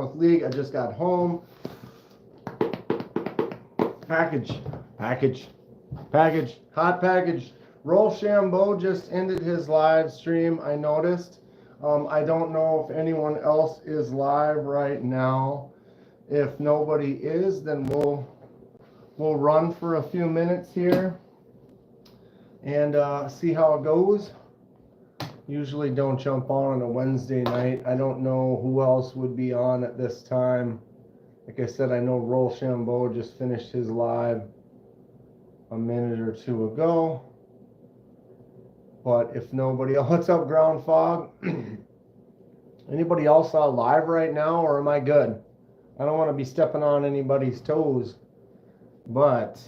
with League. I just got home. Package. Hot package. Rochambeau just ended his live stream, I noticed. I don't know if anyone else is live right now. If nobody is, then we'll run for a few minutes here and see how it goes. Usually don't jump on a Wednesday night. I don't know who else would be on at this time. Like I said, I know Rochambeau just finished his live a minute or two ago. But if nobody else, what's up, Ground Fog? Anybody else live right now, or am I good? I don't want to be stepping on anybody's toes, but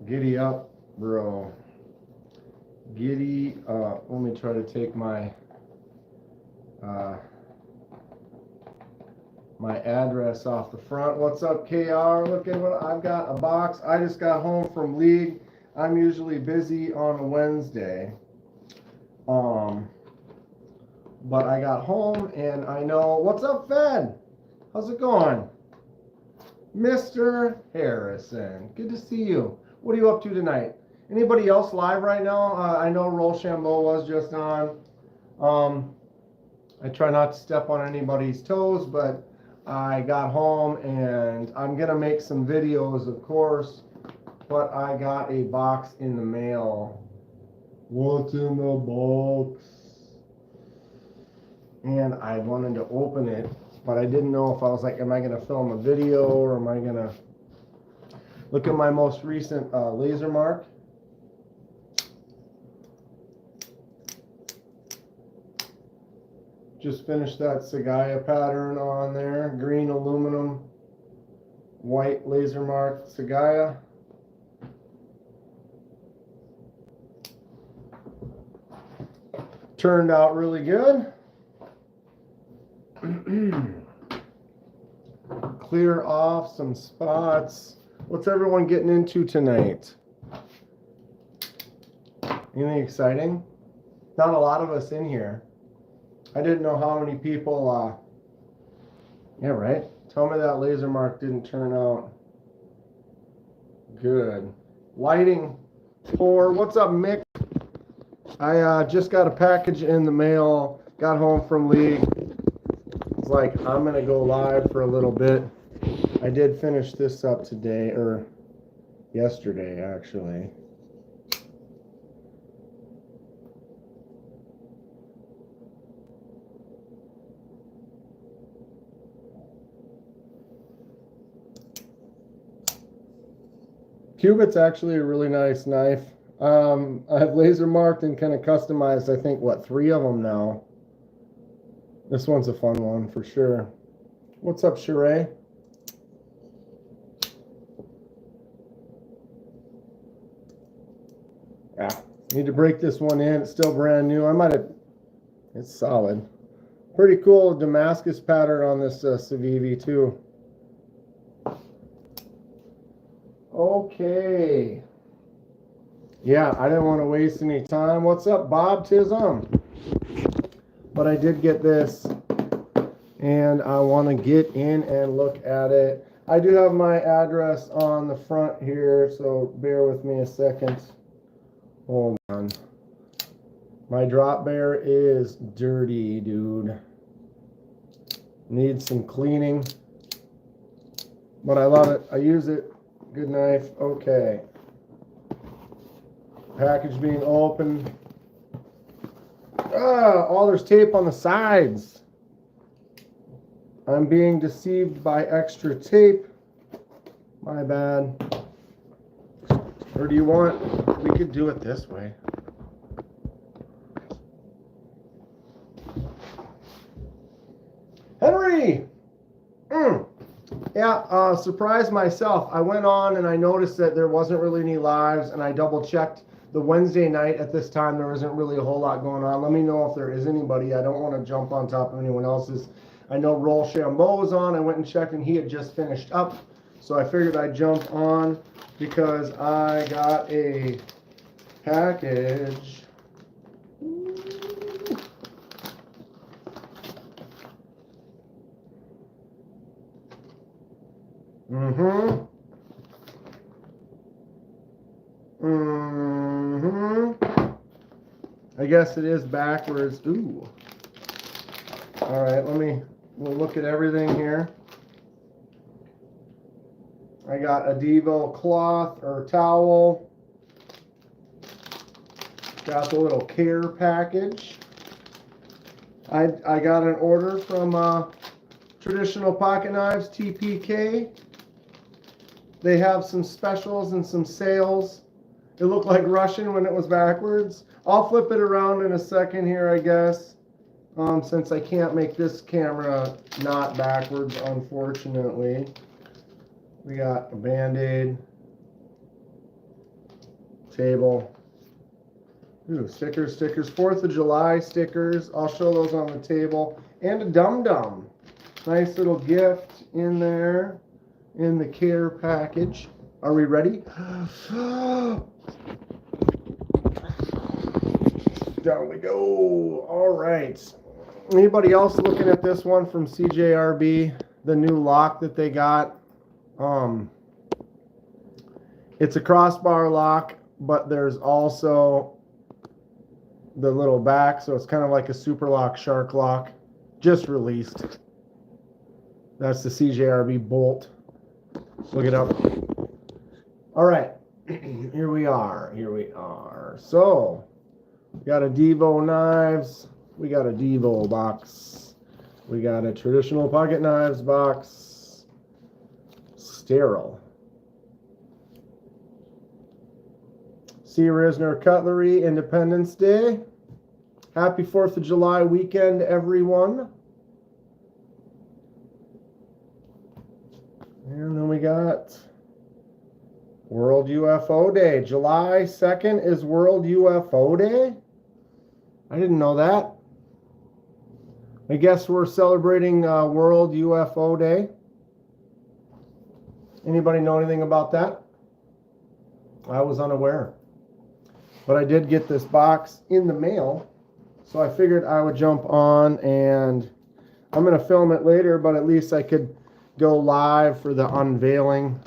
giddy up, bro. Giddy up. Let me try to take my my address off the front. What's up, KR? Look at what I've got, a box. I just got home from League. I'm usually busy on a Wednesday. But I got home and I know, what's up, Fed? How's it going? Mr. Harrison, good to see you. What are you up to tonight? Anybody else live right now? I know Rochambeau was just on. I try not to step on anybody's toes, but I got home and I'm gonna make some videos, of course, but I got a box in the mail. What's in the box? And I wanted to open it, but I didn't know if I was like, am I gonna film a video or am I gonna look at my most recent laser mark? Just finished that Sagaya pattern on there. Green aluminum, white laser mark Sagaya. Turned out really good. Clear off some spots. What's everyone getting into tonight? Anything exciting? Not a lot of us in here. I didn't know how many people, yeah, right? Tell me that laser mark didn't turn out good. Lighting for, what's up, Mick? I just got a package in the mail, got home from League. It's like, I'm going to go live for a little bit. I did finish this up today, or yesterday, actually. Cubit's actually a really nice knife. I've laser marked and kind of customized, I think, what, 3 of them now. This one's a fun one for sure. What's up, Sheree? Yeah, need to break this one in. It's still brand new. I might have, it's solid. Pretty cool Damascus pattern on this Civivi too. Okay. Yeah, I didn't want to waste any time. What's up, Bob Tism? But I did get this, and I want to get in and look at it. I do have my address on the front here, so bear with me a second. Hold on. My drop bear is dirty, dude. Needs some cleaning, but I love it. I use it. Good knife. Okay. Package being opened. Oh, there's tape on the sides. I'm being deceived by extra tape. My bad. Or do you want, we could do it this way. Henry! Yeah, surprised myself. I went on and I noticed that there wasn't really any lives, and I double checked the Wednesday night at this time. There isn't really a whole lot going on. Let me know if there is anybody. I don't want to jump on top of anyone else's. I know Rochambeau was on. I went and checked and he had just finished up. So I figured I'd jump on because I got a package. Mm-hmm. Mm-hmm. I guess it is backwards. Ooh. All right, we'll look at everything here. I got a DVO cloth or towel. Got the little care package. I got an order from Traditional Pocket Knives, TPK. They have some specials and some sales. It looked like Russian when it was backwards. I'll flip it around in a second here, I guess. Since I can't make this camera not backwards, unfortunately. We got a Band-Aid, table. Ooh, stickers. 4th of July stickers. I'll show those on the table. And a dum-dum. Nice little gift in there in the care package. Are we ready? Down we go. All right. Anybody else looking at this one from CJRB? The new lock that they got. It's a crossbar lock, but there's also the little back, so it's kind of like a super lock shark lock. Just released. That's the CJRB bolt. Look it up. All right. Here we are. So, we got a DVO knives. We got a DVO box. We got a Traditional Pocket Knives box. Sterile. C. Risner Cutlery, Independence Day. Happy 4th of July weekend, everyone. And then we got World UFO Day. July 2nd is World UFO Day? I didn't know that. I guess we're celebrating World UFO Day. Anybody know anything about that? I was unaware. But I did get this box in the mail, so I figured I would jump on, and I'm going to film it later, but at least I could go live for the unveiling.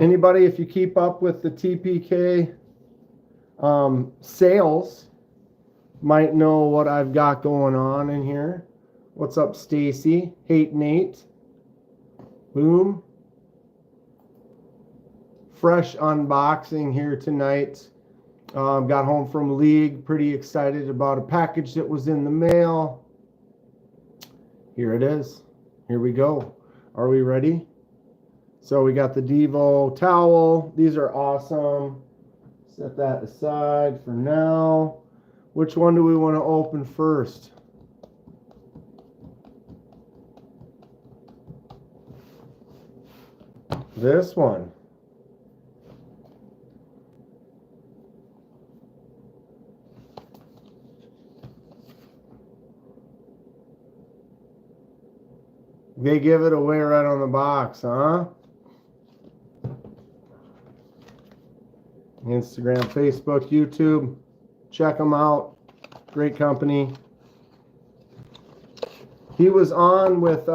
Anybody, if you keep up with the TPK sales, might know what I've got going on in here. What's up, Stacy? Hate Nate. Boom. Fresh unboxing here tonight. Got home from League, pretty excited about a package that was in the mail. Here it is. Here we go. Are we ready? So we got the DVO towel. These are awesome. Set that aside for now. Which one do we want to open first? This one. They give it away right on the box, huh? Instagram, Facebook, YouTube. Check them out. Great company. He was on with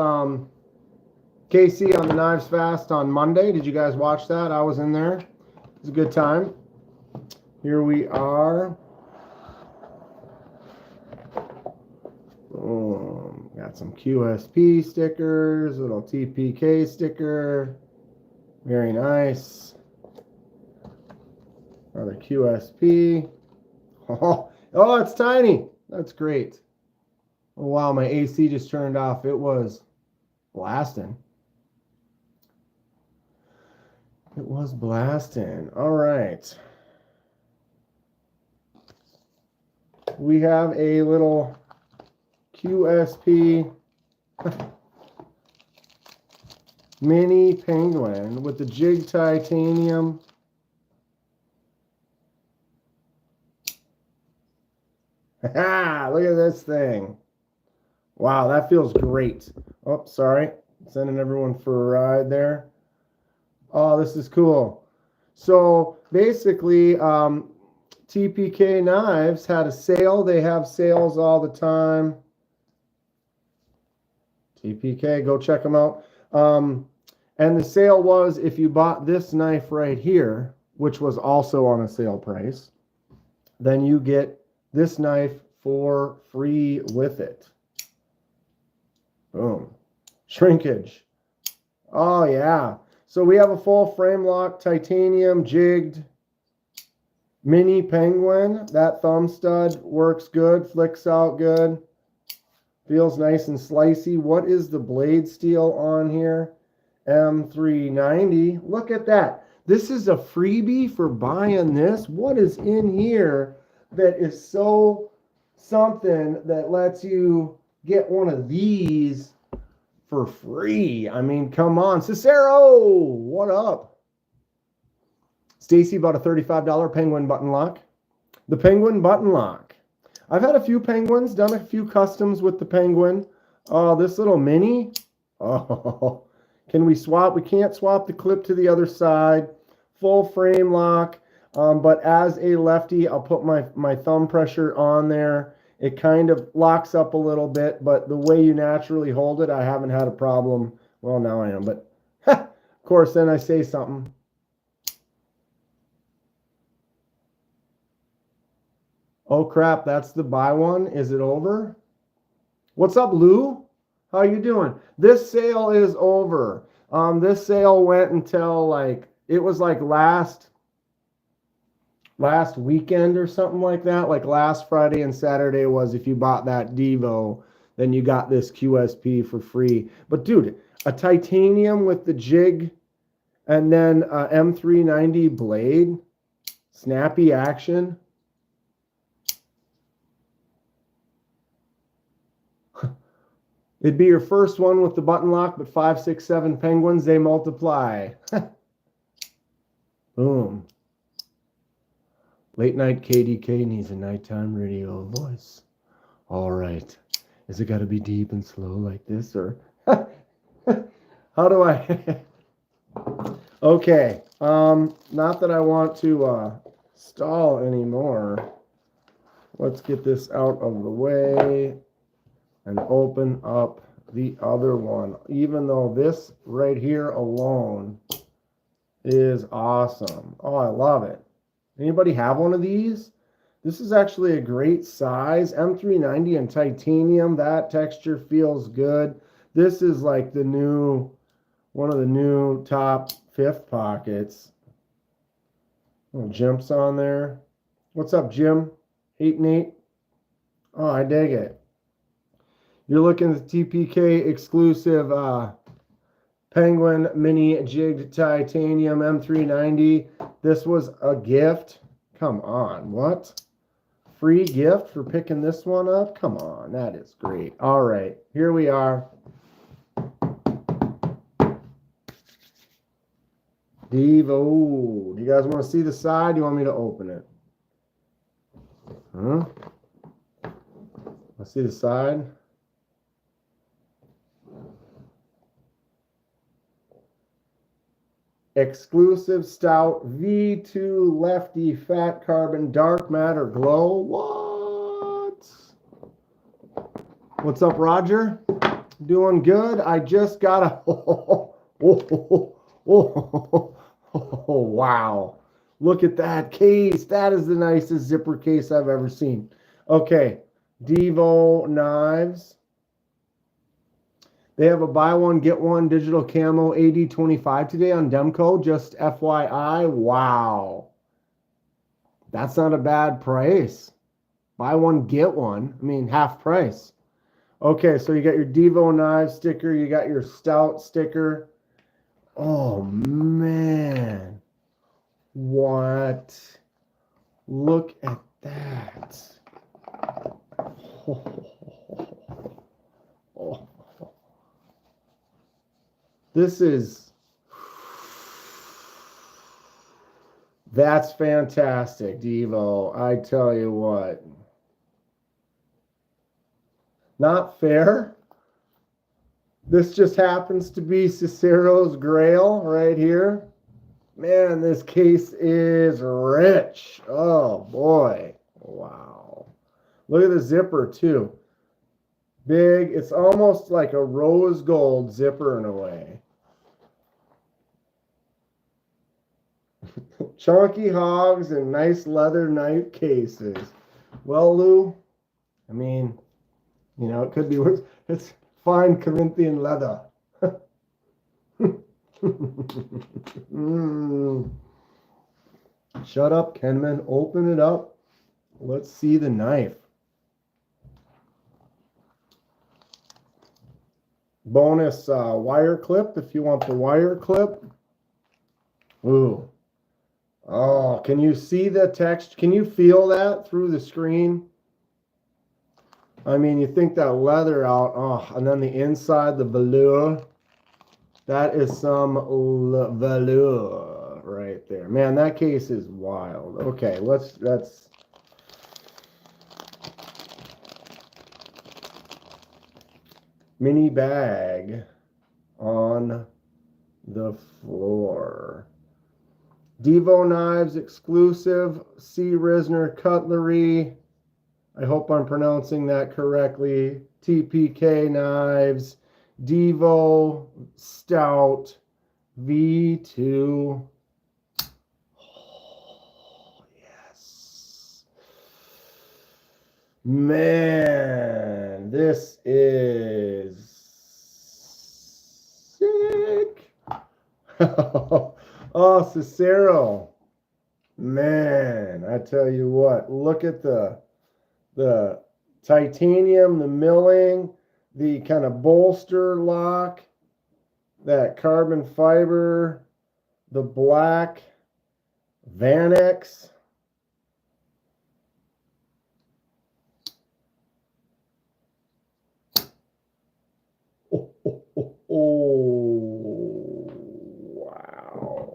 Casey on the Knives Fast on Monday. Did you guys watch that? I was in there. It was a good time. Here we are. Got some QSP stickers, little TPK sticker. Very nice. Another QSP. Oh, it's tiny. That's great. Oh, wow, my AC just turned off. It was blasting. It was blasting. All right. We have a little QSP mini penguin with the jig titanium. Look at this thing. Wow, that feels great. Oh, sorry. Sending everyone for a ride there. Oh, this is cool. So basically, TPK Knives had a sale. They have sales all the time. TPK, go check them out. And the sale was, if you bought this knife right here, which was also on a sale price, then you get this knife for free with it. Boom. Shrinkage. Oh, yeah. So we have a full frame lock, titanium, jigged, mini Penguin. That thumb stud works good, flicks out good. Feels nice and slicey. What is the blade steel on here? M390. Look at that. This is a freebie for buying this. What is in here that is so something that lets you get one of these for free? I mean, come on. Cicero, what up? Stacy bought a $35 Penguin button lock. The Penguin button lock. I've had a few Penguins, done a few customs with the Penguin. Oh, this little mini. Oh, can we swap? We can't swap the clip to the other side. Full frame lock. But as a lefty, I'll put my thumb pressure on there. It kind of locks up a little bit, but the way you naturally hold it, I haven't had a problem. Well, now I am, but of course, then I say something. Oh, crap, that's the buy one. Is it over? What's up, Lou? How you doing? This sale is over. This sale went until it was last weekend or something like that. Like last Friday and Saturday was, if you bought that DVO, then you got this QSP for free. But dude, a titanium with the jig and then a M390 blade, snappy action. It'd be your first one with the button lock, but 5, 6, 7 Penguins, they multiply. Boom. Late night KDK needs a nighttime radio voice. All right. Is it got to be deep and slow like this, or how do I? Okay. Not that I want to stall anymore. Let's get this out of the way and open up the other one. Even though this right here alone is awesome. Oh, I love it. Anybody have one of these? This is actually a great size. M390 and titanium. That texture feels good. This is like the new, one of the new top 5th pockets. Little Jim's on there. What's up, Jim? 8 and 8. Oh, I dig it. You're looking at the TPK exclusive Penguin mini jigged titanium M390. This was a gift. Come on, what? Free gift for picking this one up? Come on, that is great. All right, here we are. DVO. Do you guys want to see the side? Do you want me to open it? Huh? Let's see the side. Exclusive Stout V2 lefty fat carbon dark matter glow. What? What's up, Roger? Doing good. I just got a wow. Look at that case. That is the nicest zipper case I've ever seen. Okay, DVO knives. They have a buy one, get one digital camo AD25 today on Demco, just FYI. Wow. That's not a bad price. Buy one, get one. I mean, half price. Okay, so you got your DVO knife sticker. You got your Stout sticker. Oh, man. What? Look at that. Oh. This is, that's fantastic, DVO. I tell you what. Not fair. This just happens to be Cicero's Grail right here. Man, this case is rich. Oh, boy. Wow. Look at the zipper, too. Big. It's almost like a rose gold zipper in a way. Chunky hogs and nice leather knife cases. Well, Lou, I mean, you know, it could be worse. It's fine Corinthian leather. Shut up, Kenman. Open it up. Let's see the knife. Bonus wire clip if you want the wire clip. Ooh. Oh, can you see the text? Can you feel that through the screen? I mean, you think that leather out. Oh, and then the inside, the velour. That is some velour right there. Man, that case is wild. Okay, that's mini bag on the floor. DVO knives exclusive, C. Risner cutlery. I hope I'm pronouncing that correctly. TPK knives, DVO Stout V2. Oh, yes. Man, this is sick. Oh, Cicero. Man, I tell you what, look at the titanium, the milling, the kind of bolster lock, that carbon fiber, the black Vanex. Oh, wow.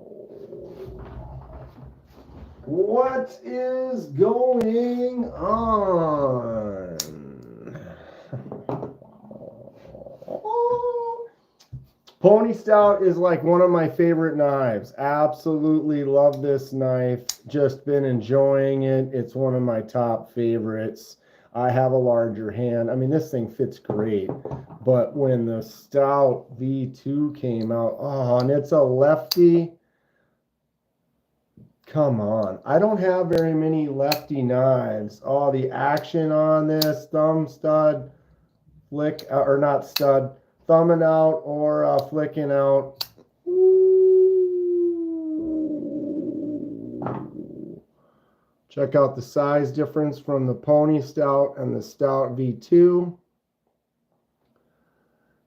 What is going on? Pony Stout is like one of my favorite knives. Absolutely love this knife. Just been enjoying it. It's one of my top favorites. I have a larger hand. I mean, this thing fits great. But when the Stout V2 came out, oh, and it's a lefty. Come on. I don't have very many lefty knives. Oh, the action on this, thumb stud, flick, or not stud, thumbing out or flicking out. Ooh. Check out the size difference from the Pony Stout and the Stout V2.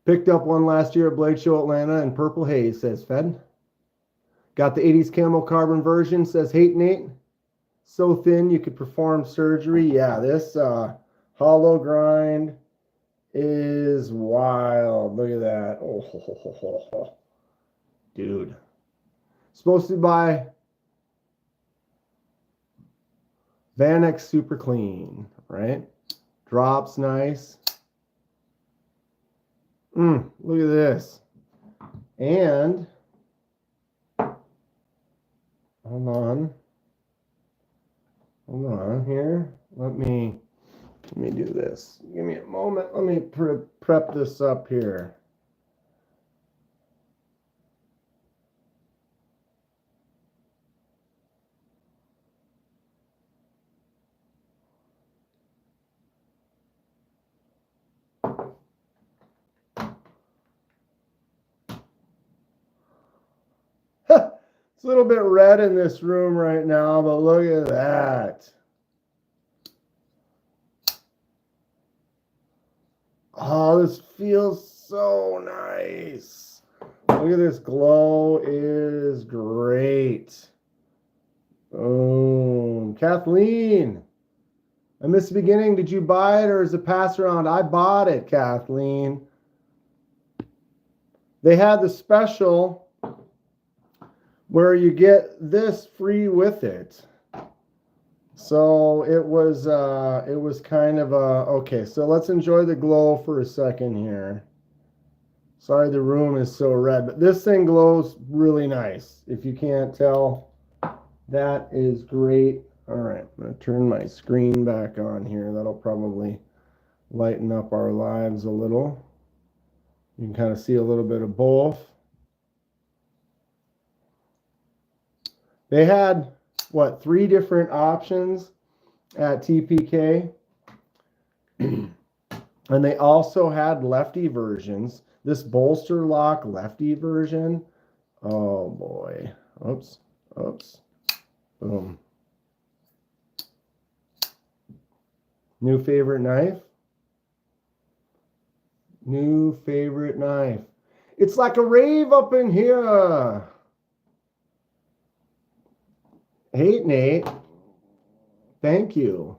Picked up one last year at Blade Show Atlanta in purple haze, says Fed. Got the 80s camo carbon version, says Hate Nate. So thin you could perform surgery. Yeah, this hollow grind is wild. Look at that. Oh, dude. Supposed to buy Vanex Super Clean, right? Drops nice. Look at this. And hold on here. Let me do this. Give me a moment. Let me prep this up here. It's a little bit red in this room right now, but look at that. Oh, this feels so nice. Look at this glow. It is great. Boom. Kathleen, I missed the beginning. Did you buy it or is it pass around? I bought it, Kathleen. They had the special where you get this free with it. So it was kind of okay, so let's enjoy the glow for a second here. Sorry the room is so red, but this thing glows really nice. If you can't tell, that is great. All right, I'm going to turn my screen back on here. That'll probably lighten up our lives a little. You can kind of see a little bit of both. They had, what, 3 different options at TPK. And they also had lefty versions. This bolster lock lefty version. Oh boy. Oops. Oops. Boom. New favorite knife? New favorite knife. It's like a rave up in here. Hey, Nate. Thank you.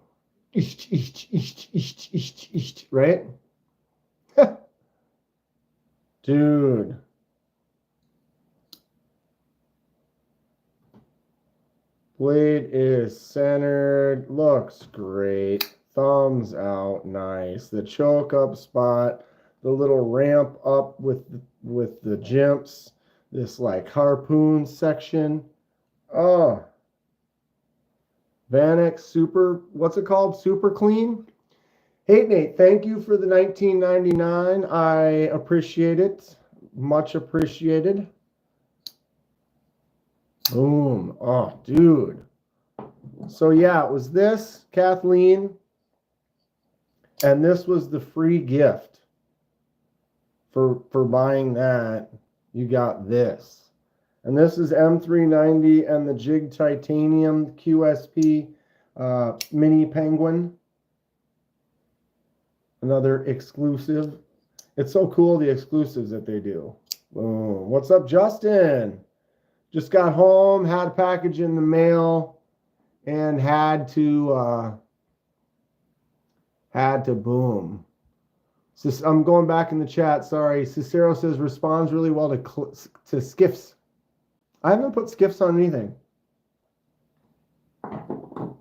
Right? Dude. Blade is centered. Looks great. Thumbs out. Nice. The choke up spot. The little ramp up with the jimps. This like harpoon section. Oh. Vanex Super, what's it called? Super Clean. Hey, Nate, thank you for the $19.99. I appreciate it. Much appreciated. Boom. Oh, dude. So, yeah, it was this, Kathleen. And this was the free gift. For buying that, you got this. And this is M390 and the Jig Titanium QSP Mini Penguin. Another exclusive. It's so cool, the exclusives that they do. Boom. What's up, Justin? Just got home, had a package in the mail, and had to boom. I'm going back in the chat, sorry. Cicero says, responds really well to skiffs. I haven't put skiffs on anything.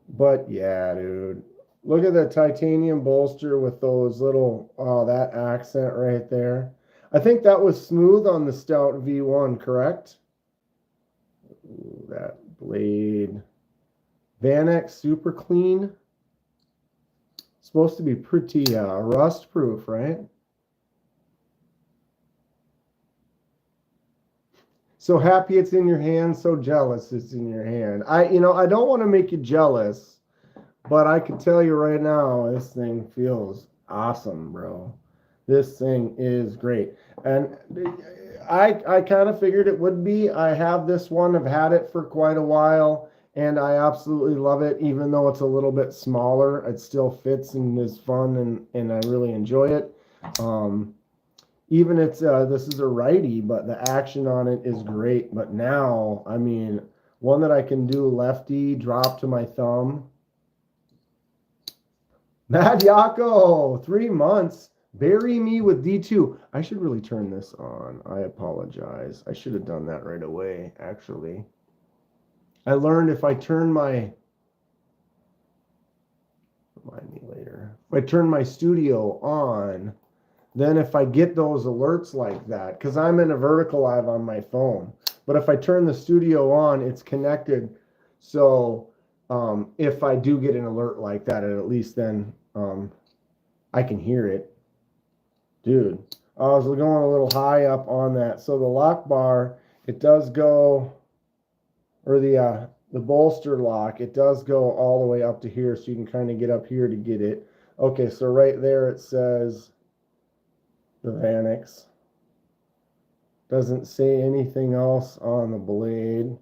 But yeah, dude. Look at the titanium bolster with those little, oh, that accent right there. I think that was smooth on the Stout V1, correct? Ooh, that blade. Vanex Super Clean. Supposed to be pretty rust proof, right? So happy it's in your hand, so jealous it's in your hand. I don't want to make you jealous, but I can tell you right now, this thing feels awesome, bro. This thing is great. And I kind of figured it would be. I have this one. I've had it for quite a while, and I absolutely love it. Even though it's a little bit smaller, it still fits and is fun, and I really enjoy it. Even it's this is a righty, but the action on it is great. But now, I mean, one that I can do lefty, drop to my thumb. Mad Yako, 3 months. Bury me with D2. I should really turn this on. I apologize. I should have done that right away, actually. I learned if I turn my... Remind me later. If I turn my studio on... Then if I get those alerts like that, because I'm in a vertical live on my phone, but if I turn the studio on, it's connected. So if I do get an alert like that, at least then I can hear it. Dude, I was going a little high up on that. So the lock bar, it does go, or the bolster lock, it does go all the way up to here. So you can kind of get up here to get it. Okay, so right there it says... the Vanex. Doesn't say anything else on the blade.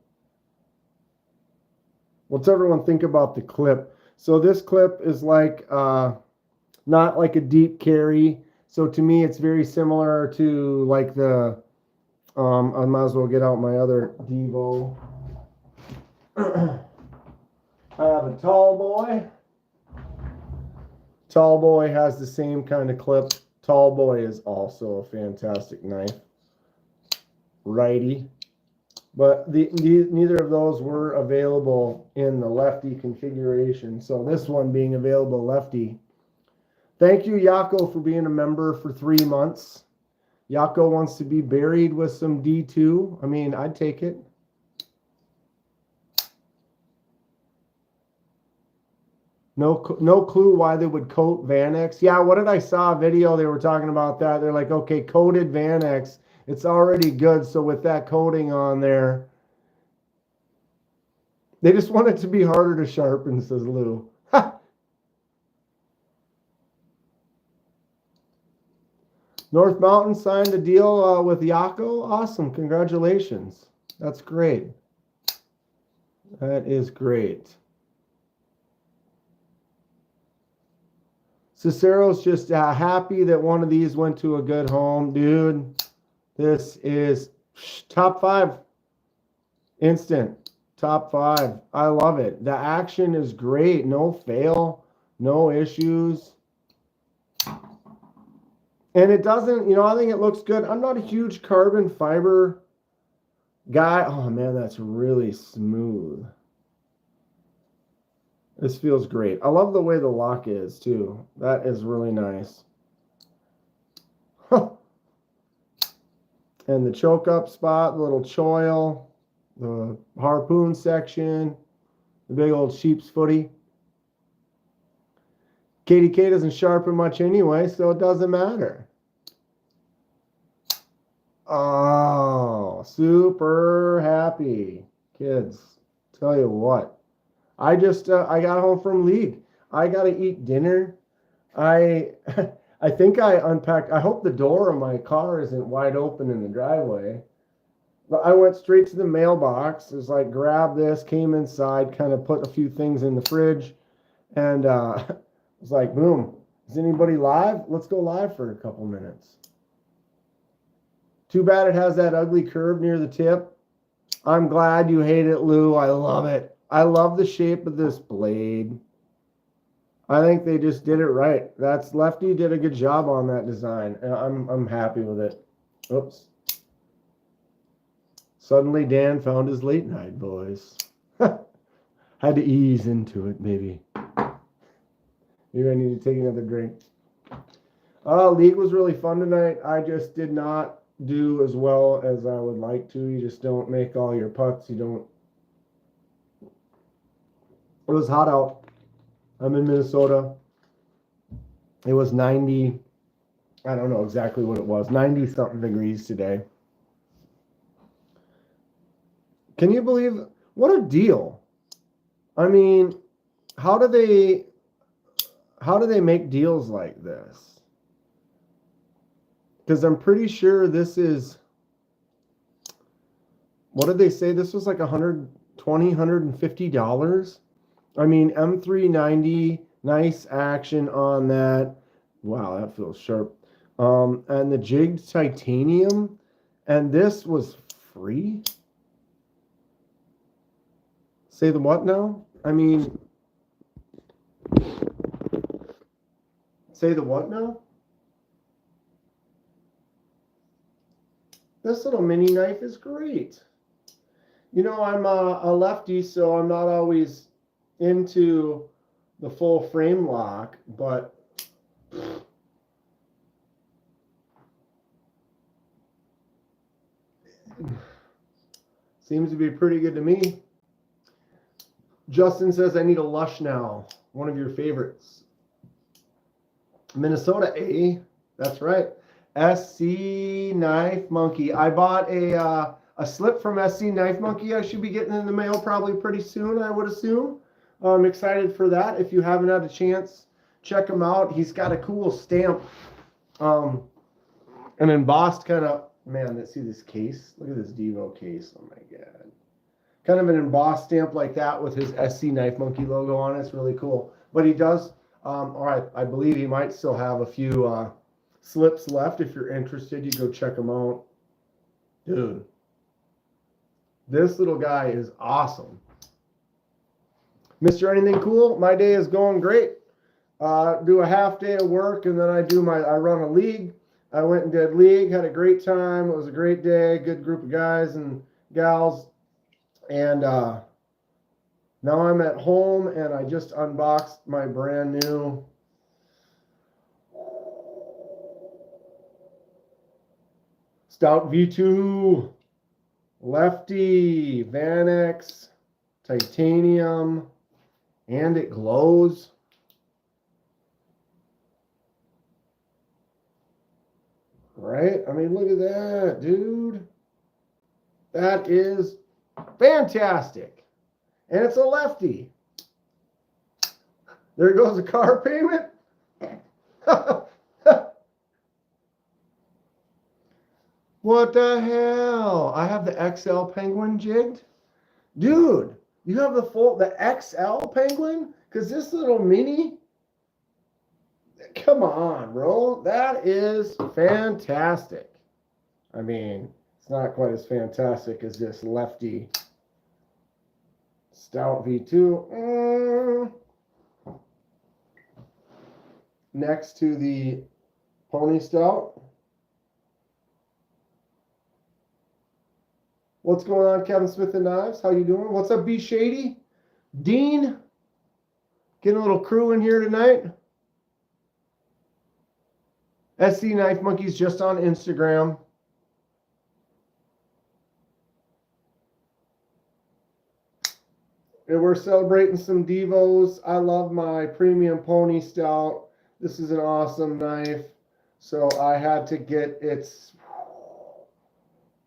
What's everyone think about the clip? So this clip is like not like a deep carry. So to me it's very similar to like the I might as well get out my other DVO. I have a tall boy. Tall boy has the same kind of clip. Tall boy is also a fantastic knife. Righty. But neither of those were available in the lefty configuration. So this one being available lefty. Thank you, Yako, for being a member for 3 months. Yako wants to be buried with some D2. I mean, I'd take it. No clue why they would coat Vanex. Yeah, what did I saw a video? They were talking about that. They're like, okay, coated Vanex. It's already good. So with that coating on there, they just want it to be harder to sharpen, says Lou. North Mountain signed a deal with Yako. Awesome. Congratulations. That's great. That is great. Cicero's just happy that one of these went to a good home. Dude, this is top 5. Instant. Top 5. I love it. The action is great. No fail. No issues. And it doesn't, I think it looks good. I'm not a huge carbon fiber guy. Oh, man, that's really smooth. This feels great. I love the way the lock is, too. That is really nice. And the choke up spot, the little choil, the harpoon section, the big old sheep's footy. KDK doesn't sharpen much anyway, so it doesn't matter. Oh, super happy. Kids, tell you what. I got home from league. I got to eat dinner. I think I unpacked. I hope the door of my car isn't wide open in the driveway. But I went straight to the mailbox. It was like, grab this, came inside, kind of put a few things in the fridge. And it was like, boom. Is anybody live? Let's go live for a couple minutes. Too bad it has that ugly curve near the tip. I'm glad you hate it, Lou. I love it. I love the shape of this blade. I think they just did it right. Lefty did a good job on that design. I'm happy with it. Oops. Suddenly Dan found his late night voice. Had to ease into it, maybe. Maybe I need to take another drink. League was really fun tonight. I just did not do as well as I would like to. You just don't make all your putts. You don't. It was hot out. I'm in Minnesota. It was 90. I don't know exactly what it was. 90 something degrees today. Can you believe what a deal? I mean, how do they make deals like this? Because I'm pretty sure this is, what did they say? This was like $120, $150. I mean, M390, nice action on that. Wow, that feels sharp. And the jigged titanium, and this was free? Say the what now? I mean, say the what now? This little mini knife is great. I'm a lefty, so I'm not always into the full frame lock, but seems to be pretty good to me. Justin says, I need a Lush now. One of your favorites. Minnesota, eh? That's right. SC Knife Monkey. I bought a slip from SC Knife Monkey. I should be getting in the mail probably pretty soon, I would assume. I'm excited for that. If you haven't had a chance, check him out. He's got a cool stamp. An embossed kind of, man, let's see this case. Look at this DVO case. Oh my God. Kind of an embossed stamp like that with his SC Knife Monkey logo on it. It's really cool. But he does, I believe he might still have a few slips left. If you're interested, you go check them out. Dude, this little guy is awesome. Mr. Anything Cool, my day is going great. Do a half day of work, and then I run a league. I went and did league, had a great time. It was a great day, good group of guys and gals. And now I'm at home, and I just unboxed my brand new Stout V2 Lefty Vanex Titanium, and it glows. Right? I mean, look at that, dude. That is fantastic. And it's a lefty. There goes a car payment. What the hell? I have the XL Penguin jigged? Dude, you have the XL Penguin? Because this little mini, come on, bro. That is fantastic. I mean, it's not quite as fantastic as this lefty Stout V2. Next to the Pony Stout. What's going on, Kevin Smith and Knives? How you doing? What's up, B Shady? Dean? Getting a little crew in here tonight. SC Knife Monkeys just on Instagram. And we're celebrating some DVOs. I love my premium Pony Stout. This is an awesome knife. So I had to get its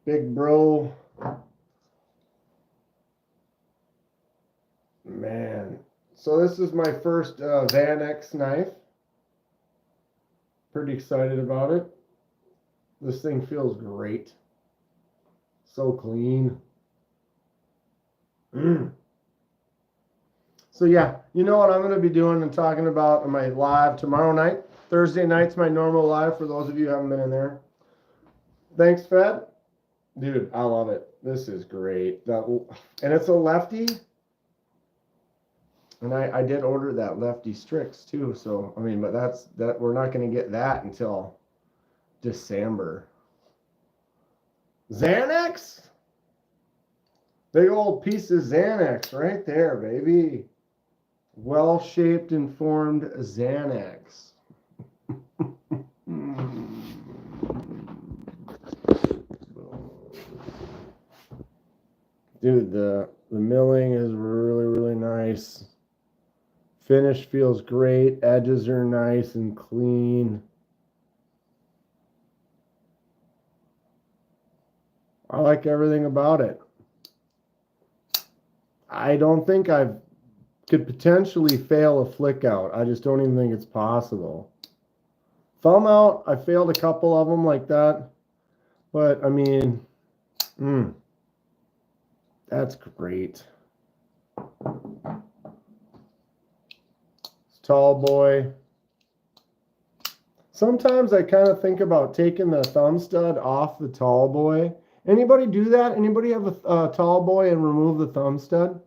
big bro. Man. So this is my first Van X knife. Pretty excited about it. This thing feels great. So clean. So yeah, you know what I'm going to be doing and talking about on my live tomorrow night. Thursday night's my normal live for those of you who haven't been in there. Thanks, Fed. Dude, I love it. This is great. And it's a lefty. And I did order that lefty Strix too. So, I mean, but we're not going to get that until December. Xanax? Big old piece of Xanax right there, baby. Well-shaped, informed Xanax. Dude, the milling is really, really nice. Finish feels great. Edges are nice and clean. I like everything about it. I don't think I could potentially fail a flick out. I just don't even think it's possible. Thumb out, I failed a couple of them like that. But, I mean, that's great. Tall boy. Sometimes I kind of think about taking the thumb stud off the tall boy. Anybody do that? Anybody have a tall boy and remove the thumb stud?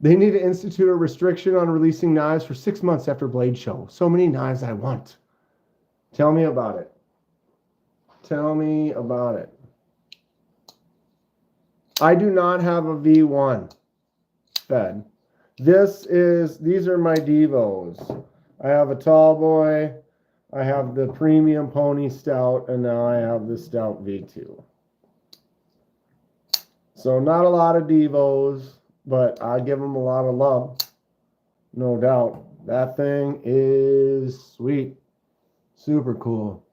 They need to institute a restriction on releasing knives for 6 months after Blade Show. So many knives I want. Tell me about it. Tell me about it. I do not have a V1 Fed. These are my DVOs. I have a tall boy, I have the premium Pony Stout, and now I have the Stout V2. So not a lot of DVOs, but I give them a lot of love. No doubt. That thing is sweet. Super cool.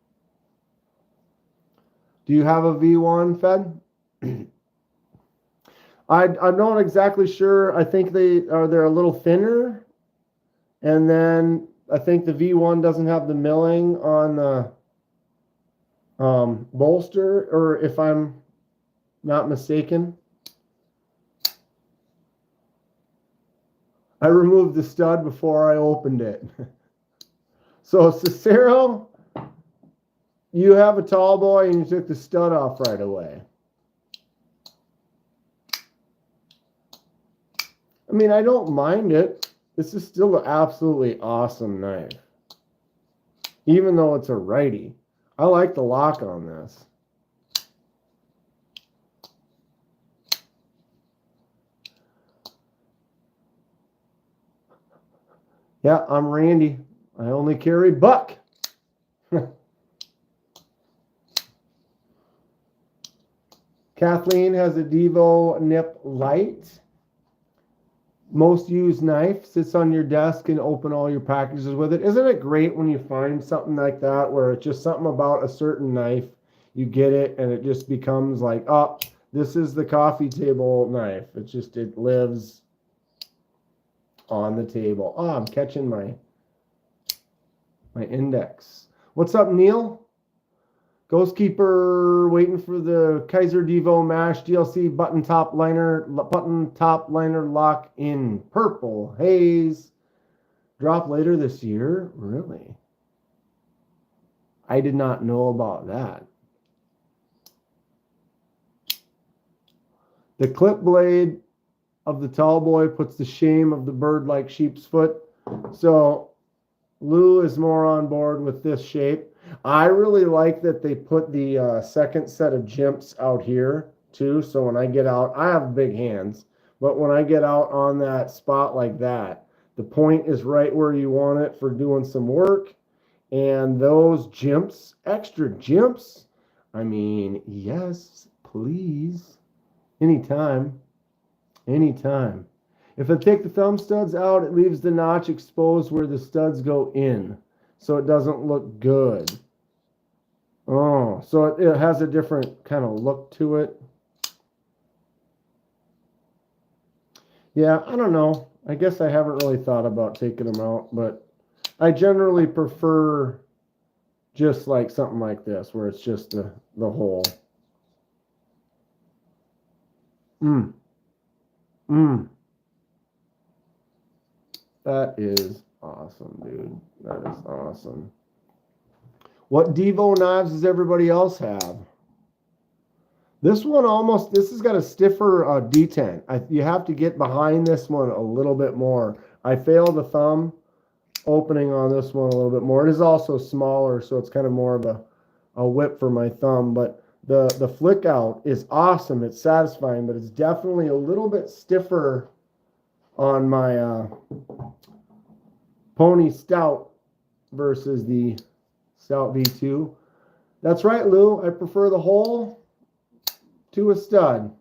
Do you have a V1 Fed? I'm not exactly sure. I think they're a little thinner. And then I think the V1 doesn't have the milling on the bolster, or if I'm not mistaken. I removed the stud before I opened it. So Cicero, you have a tall boy and you took the stud off right away. I mean, I don't mind it. This is still an absolutely awesome knife. Even though it's a righty. I like the lock on this. Yeah, I'm Randy. I only carry buck. Kathleen has a Devo Nip Light. most used knife, sits on your desk and open all your packages with it. Isn't it great when you find something like that where it's just something about a certain knife, you get it and it just becomes like, oh, this is the coffee table knife. It's just, it lives on the table. Oh, I'm catching my index. What's up, Neil? Ghost Keeper waiting for the Kaiser DVO MASH DLC button top liner lock in purple haze. Drop later this year? Really? I did not know about that. The clip blade of the tall boy puts the shame of the bird like sheep's foot. So Lou is more on board with this shape. I really like that they put the second set of jimps out here too. So when I get out, I have big hands, but when I get out on that spot like that, the point is right where you want it for doing some work. And those jimps, extra jimps, I mean, yes, please. Anytime. Anytime. If I take the thumb studs out, it leaves the notch exposed where the studs go in. So it doesn't look good. Oh, so it has a different kind of look to it. Yeah, I don't know. I guess I haven't really thought about taking them out, but I generally prefer just like something like this, where it's just the hole. That is awesome, dude. That is awesome. What DVO knives does everybody else have? This one almost, this has got a stiffer detent. You have to get behind this one a little bit more. I failed the thumb opening on this one a little bit more. It is also smaller, so it's kind of more of a whip for my thumb. But the flick out is awesome. It's satisfying, but it's definitely a little bit stiffer on my Pony Stout versus the Stout V2. That's right, Lou. I prefer the hole to a stud.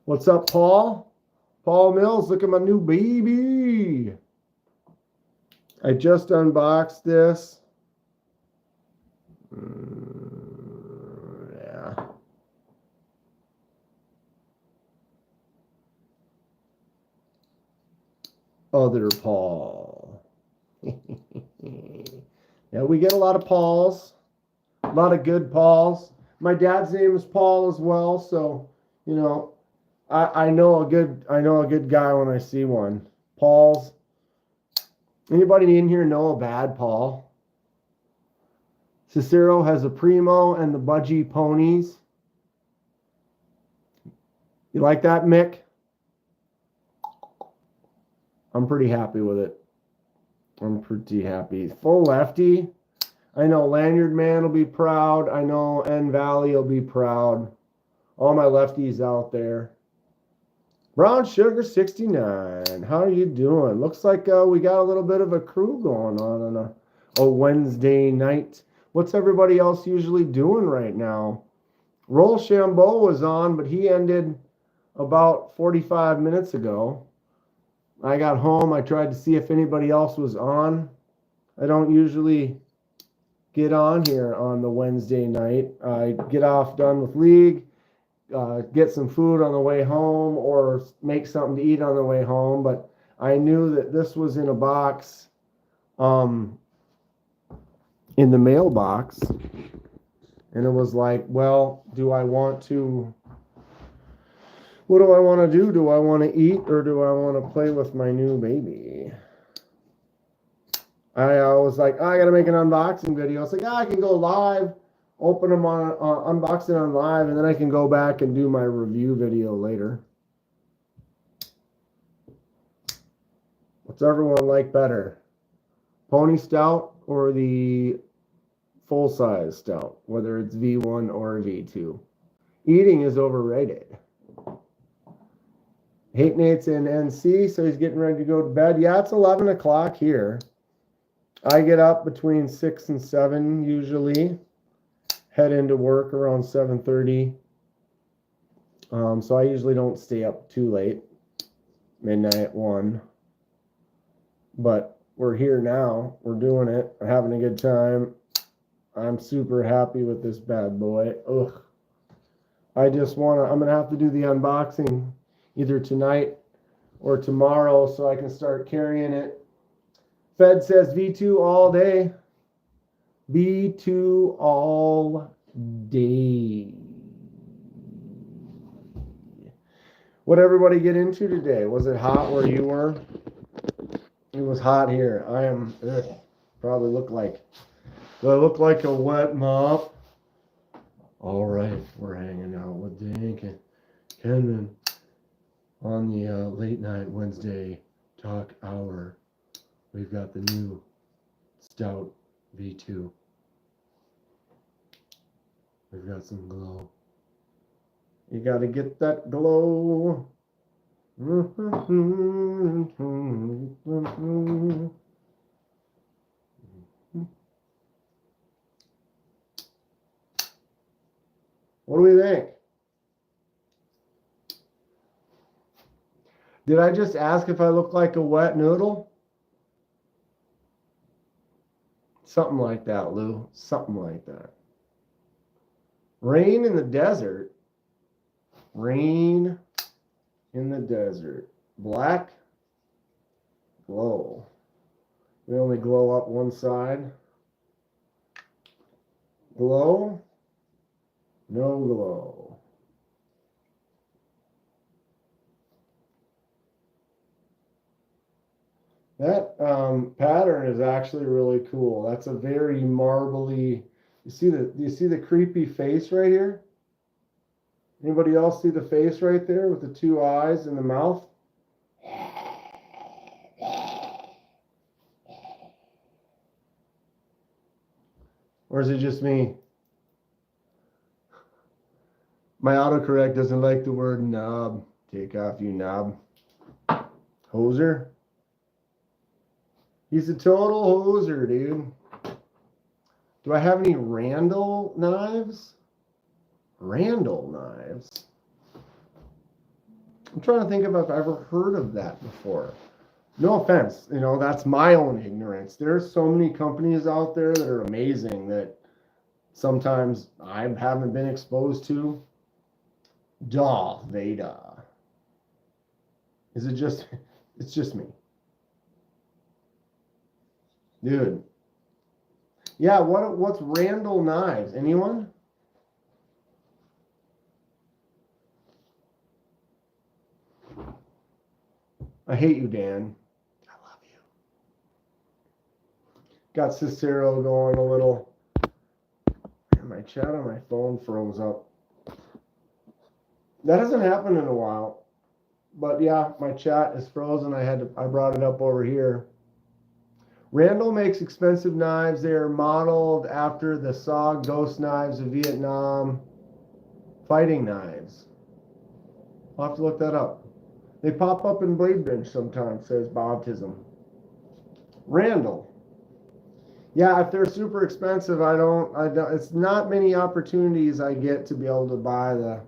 What's up, Paul? Paul Mills, look at my new baby. I just unboxed this. Yeah. Other Paul. Yeah, we get a lot of Pauls. A lot of good Pauls. My dad's name is Paul as well, so you know, I know a good guy when I see one. Pauls. Anybody in here know a bad Paul? Cicero has a Primo and the Budgie ponies. You like that, Mick? I'm pretty happy with it. I'm pretty happy. Full lefty. I know Lanyard Man will be proud. I know N Valley will be proud. All my lefties out there. Brown Sugar 69. How are you doing? Looks like we got a little bit of a crew going on a Wednesday night. What's everybody else usually doing right now? Roll Chambeau was on, but he ended about 45 minutes ago. I got home. I tried to see if anybody else was on. I don't usually get on here on the Wednesday night. I get off done with league, get some food on the way home, or make something to eat on the way home. But I knew that this was in a box, in the mailbox, and it was like, well, do I want to? What do I want to do? Do I want to eat or do I want to play with my new baby? I was like, I got to make an unboxing video. It's like, I can go live, open them on, unboxing on live, and then I can go back and do my review video later. What's everyone like better? Pony Stout or the full-size Stout, whether it's V1 or V2? Eating is overrated. Hate Nate's in NC, so he's getting ready to go to bed. Yeah, it's 11 o'clock here. I get up between 6 and 7 usually. Head into work around 7:30. So I usually don't stay up too late. midnight, 1. But we're here now. We're doing it. We're having a good time. I'm super happy with this bad boy. Ugh. I'm going to have to do the unboxing either tonight or tomorrow so I can start carrying it. Fed says V2 all day. V2 all day. What did everybody get into today? Was it hot where you were? It was hot here. I am, probably look like, do I look like a wet mop? All right, we're hanging out with Dank and Kenman on the late night Wednesday talk hour. We've got the new Stout V2. We've got some glow. You got to get that glow. What do we think? Did I just ask if I look like a wet noodle? Something like that, Lou. Something like that. Rain in the desert. Rain in the desert. Black glow. We only glow up one side. Glow. No glow. That pattern is actually really cool. That's a very marbly. Do you see the creepy face right here? Anybody else see the face right there with the 2 eyes and the mouth? Or is it just me? My autocorrect doesn't like the word knob. Take off, you knob. Hoser. He's a total hoser, dude. Do I have any Randall knives? Randall knives? I'm trying to think if I've ever heard of that before. No offense, that's my own ignorance. There's so many companies out there that are amazing that sometimes I haven't been exposed to. Darth Vader. Is it just, it's just me. Dude. Yeah, what's Randall knives? Anyone? I hate you, Dan. I love you. Got Cicero going a little. And my chat on my phone froze up. That hasn't happened in a while. But yeah, my chat is frozen. I brought it up over here. Randall makes expensive knives. They are modeled after the SOG ghost knives of Vietnam fighting knives. I'll have to look that up. They pop up in Blade Bench sometimes, says Baptism. Randall. Yeah, if they're super expensive, I don't, it's not many opportunities I get to be able to buy the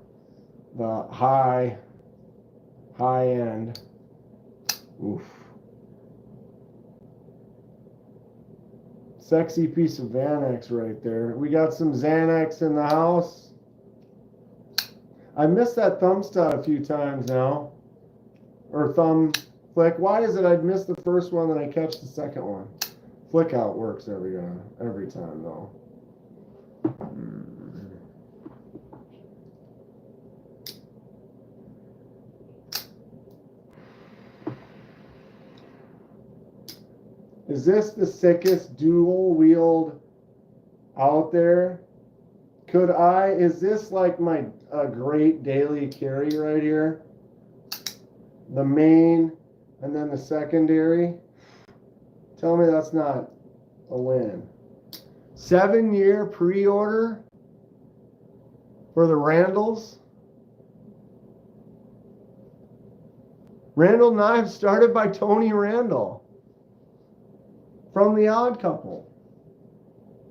high end. Oof. Sexy piece of Xanax right there. We got some Xanax in the house. I missed that thumb stud a few times now. Or thumb flick. Why is it I'd miss the first one and I catch the second one? Flick out works every time though. Is this the sickest dual wield out there? Is this like my great daily carry right here? The main and then the secondary? Tell me that's not a win. 7-year pre-order for the Randalls. Randall knives started by Tony Randall from The Odd Couple.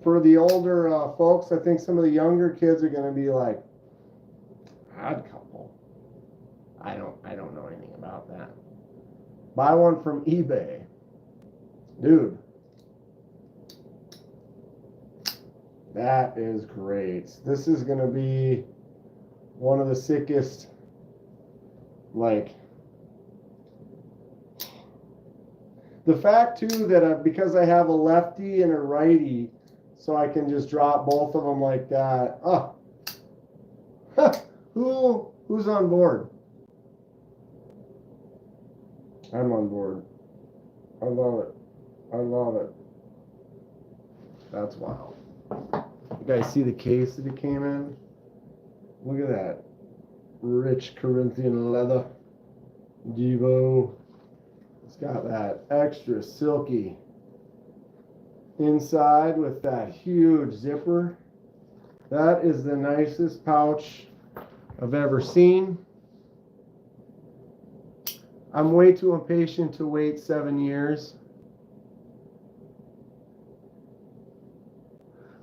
For the older folks, I think some of the younger kids are going to be like, Odd Couple? I don't know anything about that. Buy one from eBay. Dude. That is great. This is going to be one of the sickest, like, the fact too that because I have a lefty and a righty, so I can just drop both of them like that. Oh, who's on board? I'm on board. I love it. I love it. That's wild. You guys see the case that it came in? Look at that. Rich Corinthian leather. DVO. It's got that extra silky inside with that huge zipper. That is the nicest pouch I've ever seen. I'm way too impatient to wait 7 years.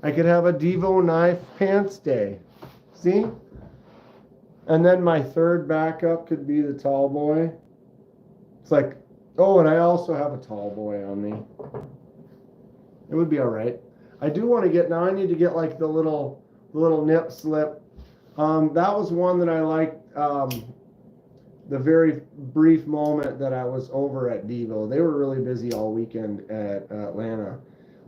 I could have a DVO knife pants day. See? And then my third backup could be the tall boy. It's like, oh, and I also have a tall boy on me. It would be all right. I do want to get, now I need to get like the little nip slip. That was one that I liked the very brief moment that I was over at DVO. They were really busy all weekend at Atlanta.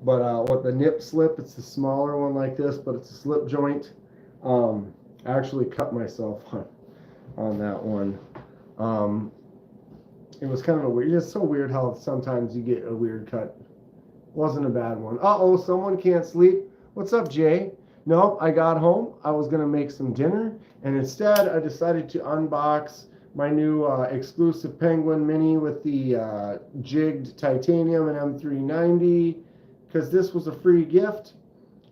But what the nip slip, it's the smaller one like this, but it's a slip joint. I actually cut myself on that one. It was kind of a weird, it's so weird how sometimes you get a weird cut. Wasn't a bad one. Uh-oh, someone can't sleep. What's up, Jay? Nope, I got home. I was going to make some dinner, and instead I decided to unbox my new exclusive Penguin Mini with the jigged titanium and M390, because this was a free gift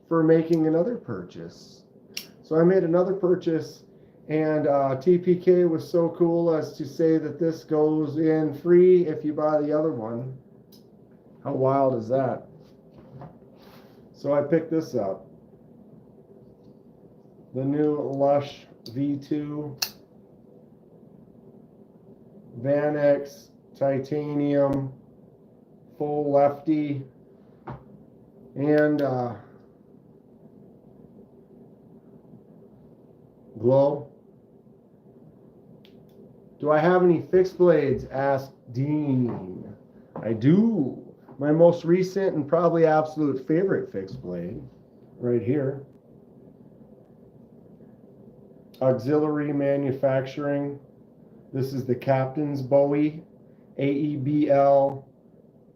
for making another purchase. So I made another purchase, and TPK was so cool as to say that this goes in free if you buy the other one. How wild is that? So I picked this up. The new Lush V2 Van X titanium full lefty and glow. Do I have any fixed blades? Asked Dean. I do. My most recent and probably absolute favorite fixed blade right here. Auxiliary Manufacturing. This is the Captain's Bowie, AEBL.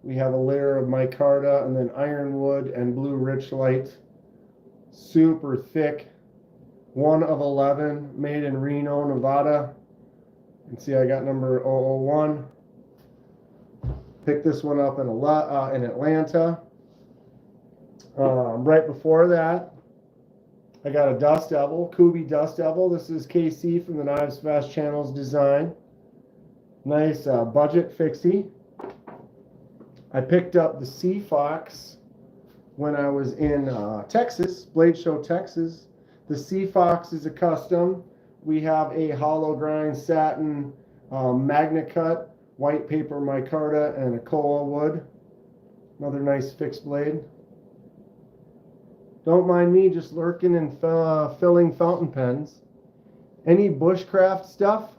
We have a layer of micarta and then ironwood and blue richlite. Super thick. 1 of 11, made in Reno, Nevada. You can see I got number 001. Picked this one up in Atlanta. Right before that, I got a Dust Devil, Kubi Dust Devil. This is KC from the Knives Fast Channels design. Nice budget fixie. I picked up the Sea Fox when I was in Texas, Blade Show, Texas. The Sea Fox is a custom. We have a hollow grind satin Magna Cut, white paper micarta, and a koa wood. Another nice fixed blade. Don't mind me just lurking and filling fountain pens. Any bushcraft stuff?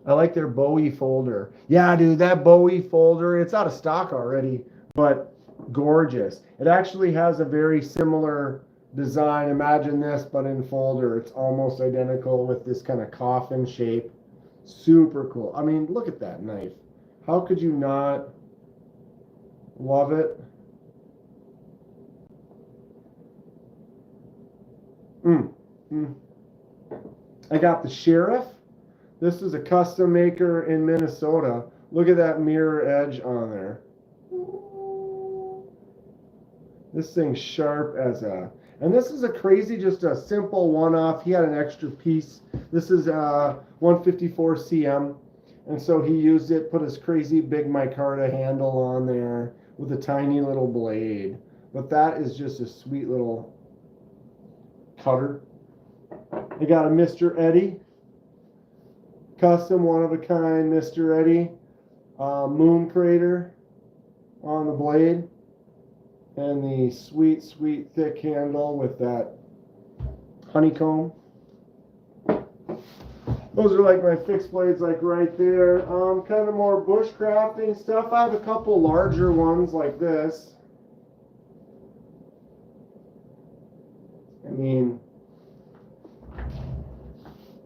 I like their Bowie folder. Yeah, dude, that Bowie folder, it's out of stock already, but gorgeous. It actually has a very similar design. Imagine this, but in folder. It's almost identical with this kind of coffin shape. Super cool. I mean, look at that knife. How could you not love it? I got the Sheriff. This is a custom maker in Minnesota. Look at that mirror edge on there. This thing's sharp as a... And this is a crazy, just a simple one-off. He had an extra piece. This is 154 cm. And so he used it, put his crazy big micarta handle on there with a tiny little blade. But that is just a sweet little cutter. I got a Mr. Eddie custom one-of-a-kind Mr. Eddie moon crater on the blade, and the sweet, sweet thick handle with that honeycomb. Those are like my fixed blades, like right there. Kind of more bushcrafting stuff. I have a couple larger ones like this. I mean,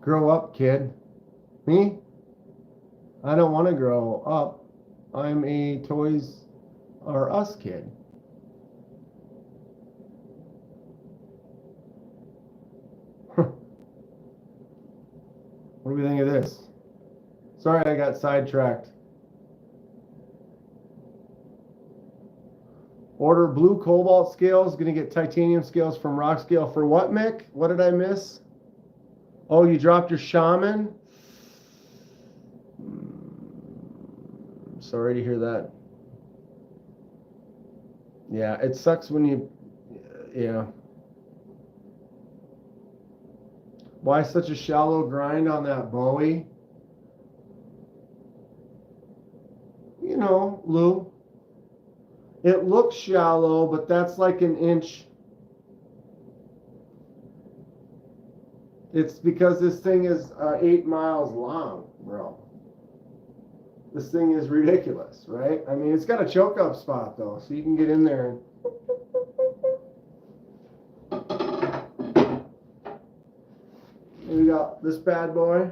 grow up, kid. Me? I don't want to grow up. I'm a Toys R Us kid. What do we think of this? Sorry, I got sidetracked. Order blue cobalt scales. Gonna get titanium scales from Rock Scale. For what, Mick? What did I miss? Oh, you dropped your shaman? Sorry to hear that. Yeah, it sucks when you... Yeah. Why such a shallow grind on that Bowie? You know, Lou. It looks shallow, but that's like an inch. It's because this thing is 8 miles long, bro. This thing is ridiculous, right? I mean, it's got a choke up spot, though, so you can get in there and... We got this bad boy.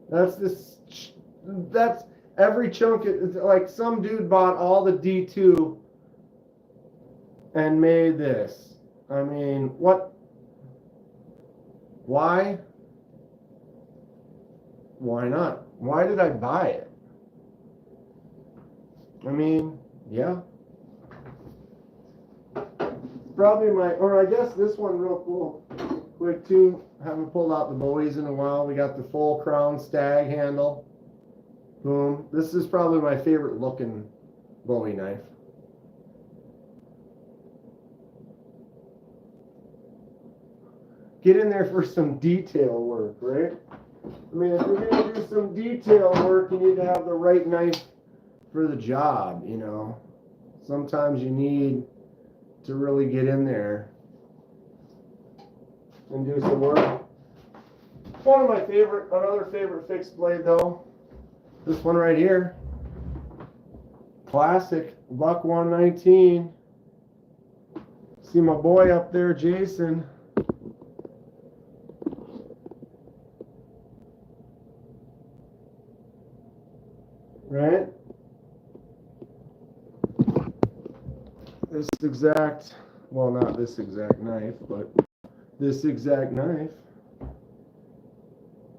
That's every chunk. Like some dude bought all the D2 and made this. I mean, what? Why? Why not? Why did I buy it? I mean, yeah. Probably or I guess this one real cool. Quick too. Haven't pulled out the Bowies in a while. We got the full crown stag handle. Boom. This is probably my favorite looking Bowie knife. Get in there for some detail work, right? I mean, if you're going to do some detail work, you need to have the right knife for the job, you know. Sometimes you need to really get in there and do some work. One of my another favorite fixed blade though, this one right here. Classic, Buck 119. See my boy up there, Jason. Right? This exact, well, not this exact knife, but this exact knife.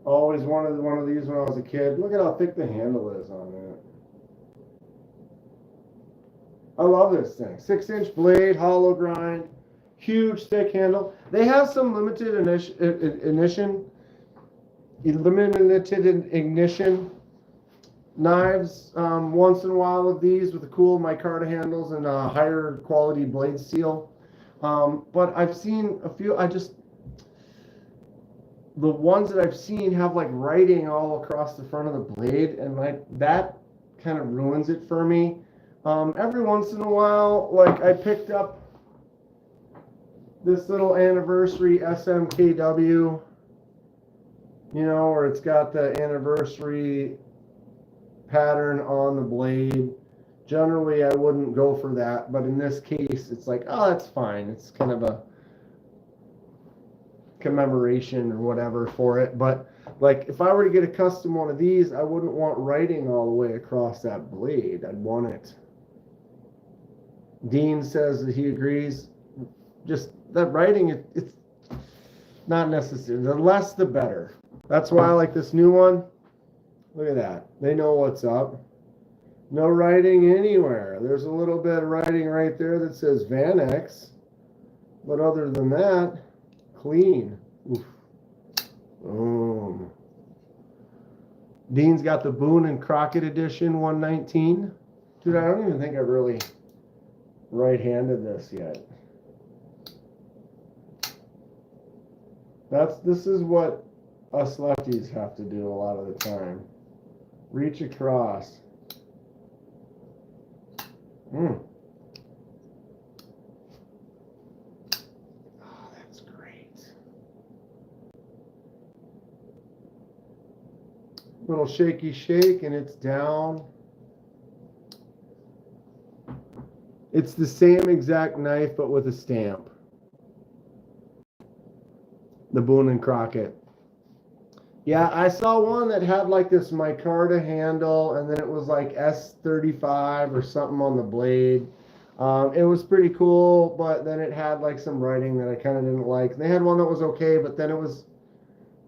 Always wanted one of these when I was a kid. Look at how thick the handle is on that. I love this thing. 6-inch blade, hollow grind, huge thick handle. They have some limited ignition knives once in a while of these with the cool micarta handles and a higher quality blade steel. But I've seen a few. The ones that I've seen have like writing all across the front of the blade, and like that kind of ruins it for me. Every once in a while, like I picked up this little anniversary SMKW, you know, where it's got the anniversary pattern on the blade. Generally, I wouldn't go for that, but in this case, it's like, oh, that's fine. It's kind of a commemoration or whatever for it. But like, if I were to get a custom one of these, I wouldn't want writing all the way across that blade. I'd want it. Dean says that he agrees. Just that writing, it's not necessary. The less, the better. That's why I like this new one. Look at that. They know what's up. No writing anywhere. There's a little bit of writing right there that says Vanex. But other than that, clean. Oof. Dean's got the Boone and Crockett edition 119. Dude, I don't even think I've really right-handed this yet. This is what us lefties have to do a lot of the time. Reach across. Oh, that's great. Little shaky shake and it's down. It's the same exact knife but with a stamp. The Boone and Crockett. Yeah, I saw one that had like this micarta handle and then it was like S35 or something on the blade. It was pretty cool, but then it had like some writing that I kind of didn't like. They had one that was okay, but then it was,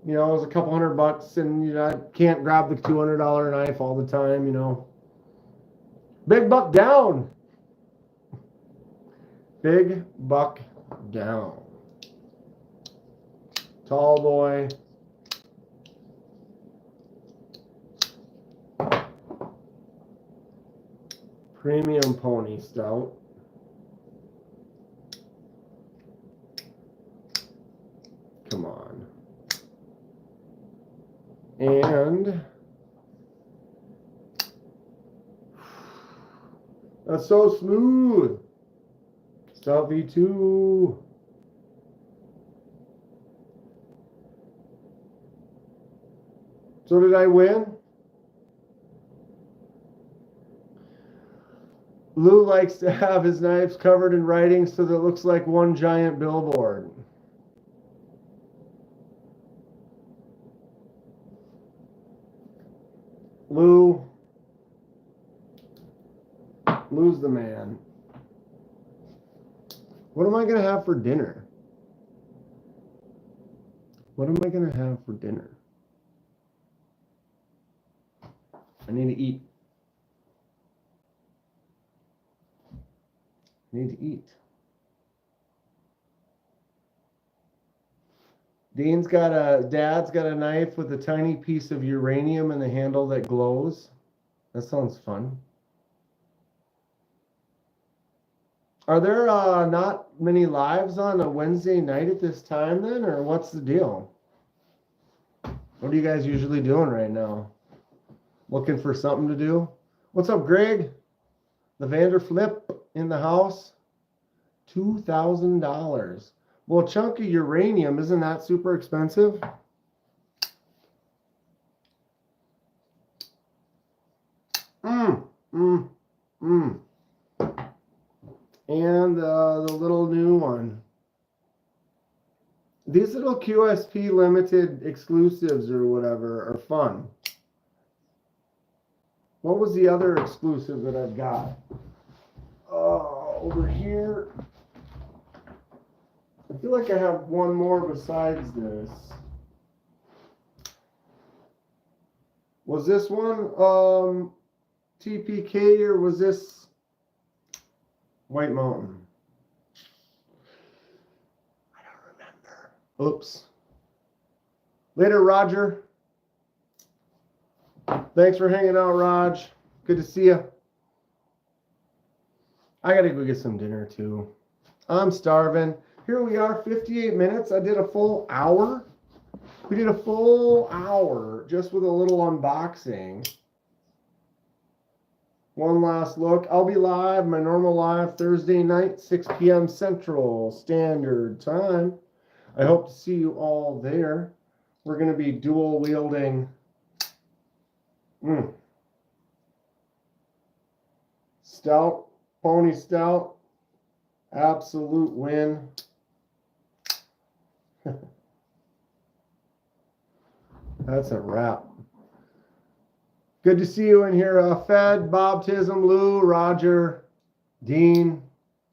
you know, it was a couple $100 and, you know, I can't grab the $200 knife all the time, you know. Big buck down. Big buck down. Tall boy. Premium pony stout. Come on. And that's so smooth. Stout V2. So did I win? Lou likes to have his knives covered in writing so that it looks like one giant billboard. Lou's the man. What am I going to have for dinner? What am I going to have for dinner? I need to eat. Dad's got a knife with a tiny piece of uranium in the handle that glows. That sounds fun. Are there not many lives on a Wednesday night at this time then, or what's the deal? What are you guys usually doing right now? Looking for something to do? What's up, Greg? The Vanderflip in the house? $2,000. Well, a chunk of uranium, isn't that super expensive? And the little new one. These little QSP limited exclusives or whatever are fun. What was the other exclusive that I've got? Over here. I feel like I have one more besides this. Was this one TPK or was this White Mountain? I don't remember. Oops. Later, Roger. Thanks for hanging out, Raj. Good to see you. I gotta go get some dinner too. I'm starving. Here we are, 58 minutes. I did a full hour. We did a full hour just with a little unboxing. One last look. I'll be live, my normal live Thursday night, 6 p.m. Central Standard Time. I hope to see you all there. We're going to be dual wielding stout, pony stout, absolute win. That's a wrap. Good to see you in here, Fed, Bob Tism, Lou, Roger, Dean,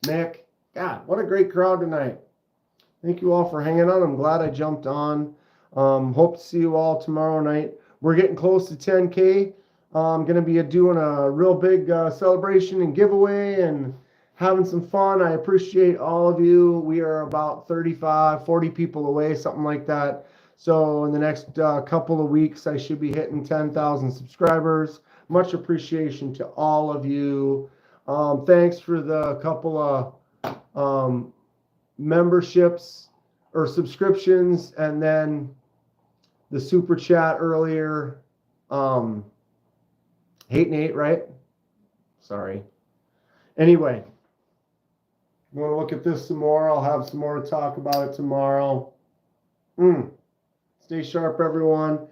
Nick. God, what a great crowd tonight. Thank you all for hanging out. I'm glad I jumped on. Hope to see you all tomorrow night. We're getting close to 10K. I'm going to be doing a real big celebration and giveaway and having some fun. I appreciate all of you. We are about 35, 40 people away, something like that. So in the next couple of weeks, I should be hitting 10,000 subscribers. Much appreciation to all of you. Thanks for the couple of memberships or subscriptions, and then the super chat earlier. Hate Nate, right? Sorry. Anyway, I'm going to look at this some more. I'll have some more to talk about it tomorrow. Stay sharp, everyone.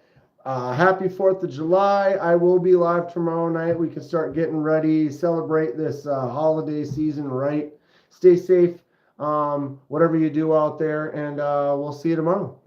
Happy 4th of July. I will be live tomorrow night. We can start getting ready, celebrate this holiday season right. Stay safe, whatever you do out there, and we'll see you tomorrow.